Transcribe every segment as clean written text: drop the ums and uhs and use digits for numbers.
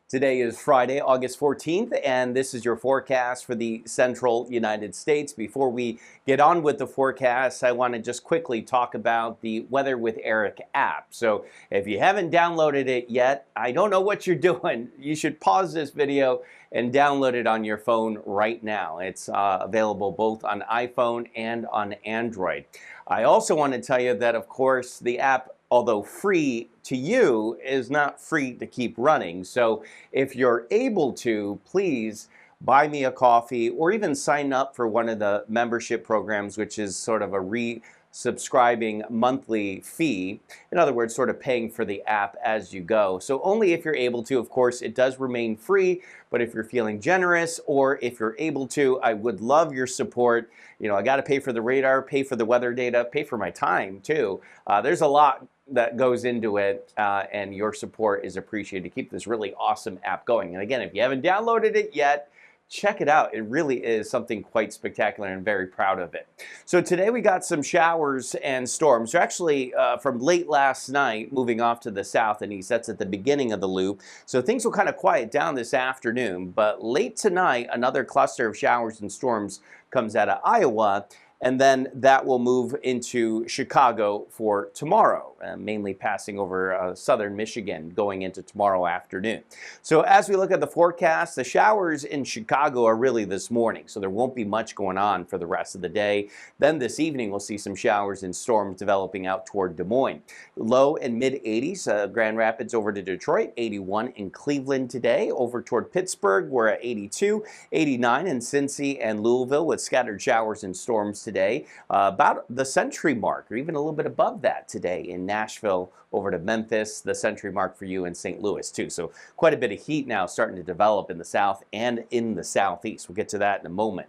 Today is Friday, August 14th, and this is your forecast for the central United States. Before we get on with the forecast, I want to just quickly talk about the Weather with Erick app. So if you haven't downloaded it yet, I don't know what you're doing. You should pause this video and download it on your phone right now. It's available both on iPhone and on Android. I also want to tell you that, of course, the app, although free to you, is not free to keep running. So if you're able to, please buy me a coffee or even sign up for one of the membership programs, which is sort of a subscribing monthly fee. In other words, sort of paying for the app as you go. So only if you're able to. Of course, it does remain free, but if you're feeling generous or if you're able to, I would love your support. You know, I got to pay for the radar, pay for the weather data, pay for my time too. There's a lot that goes into it, and your support is appreciated to keep this really awesome app going. And again, if you haven't downloaded it yet, check it out. It really is something quite spectacular, and I'm very proud of it. So today we got some showers and storms. They're actually from late last night, moving off to the south and east. That's at the beginning of the loop. So things will kind of quiet down this afternoon. But late tonight, another cluster of showers and storms comes out of Iowa. And then that will move into Chicago for tomorrow, mainly passing over southern Michigan going into tomorrow afternoon. So as we look at the forecast, the showers in Chicago are really this morning, so there won't be much going on for the rest of the day. Then this evening we'll see some showers and storms developing out toward Des Moines. Low and mid 80s, Grand Rapids over to Detroit, 81 in Cleveland today. Over toward Pittsburgh, we're at 82, 89 in Cincy and Louisville with scattered showers and storms today, about the century mark, or even a little bit above that today in Nashville over to Memphis, the century mark for you in St. Louis too. So quite a bit of heat now starting to develop in the south and in the southeast. We'll get to that in a moment.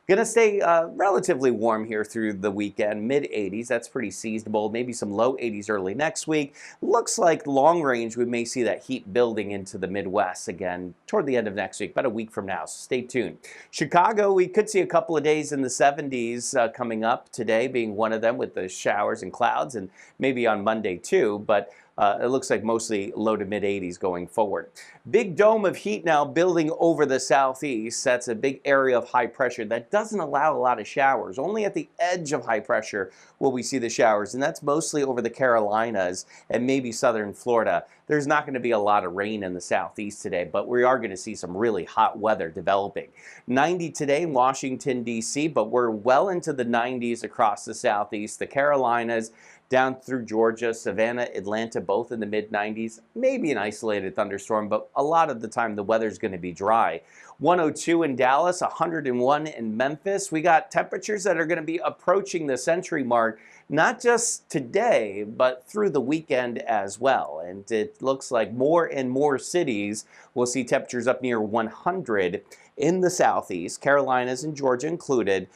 Going to stay relatively warm here through the weekend, mid 80s. That's pretty seasonable. Maybe some low 80s early next week. Looks like long range, we may see that heat building into the Midwest again toward the end of next week, about a week from now. So stay tuned. Chicago, we could see a couple of days in the 70s coming up, today being one of them with the showers and clouds, and maybe on Monday too. But it looks like mostly low to mid 80s going forward. Big dome of heat now building over the southeast. That's a big area of high pressure that doesn't allow a lot of showers. Only at the edge of high pressure will we see the showers, and that's mostly over the Carolinas and maybe southern Florida. There's not going to be a lot of rain in the southeast today, but we are going to see some really hot weather developing. 90 today in Washington, D.C., but we're well into the 90s across the southeast. The Carolinas, down through Georgia, Savannah, Atlanta, both in the mid-90s. Maybe an isolated thunderstorm, but a lot of the time the weather's going to be dry. 102 in Dallas, 101 in Memphis. We got temperatures that are going to be approaching the century mark, not just today, but through the weekend as well. And it looks like more and more cities will see temperatures up near 100 in the southeast, Carolinas and Georgia included,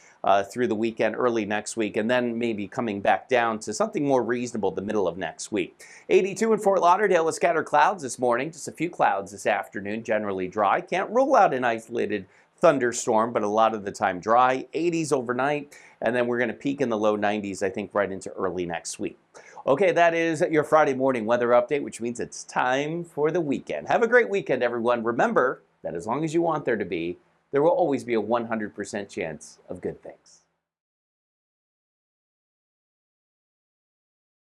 through the weekend, early next week, and then maybe coming back down to something more reasonable the middle of next week. 82 in Fort Lauderdale with scattered clouds this morning, just a few clouds this afternoon, generally dry. Can't rule out an isolated thunderstorm, but a lot of the time dry. 80s overnight, and then we're going to peak in the low 90s, I think, right into early next week. Okay, that is your Friday morning weather update, which means it's time for the weekend. Have a great weekend, everyone. Remember that as long as you want there to be, there will always be a 100% chance of good things.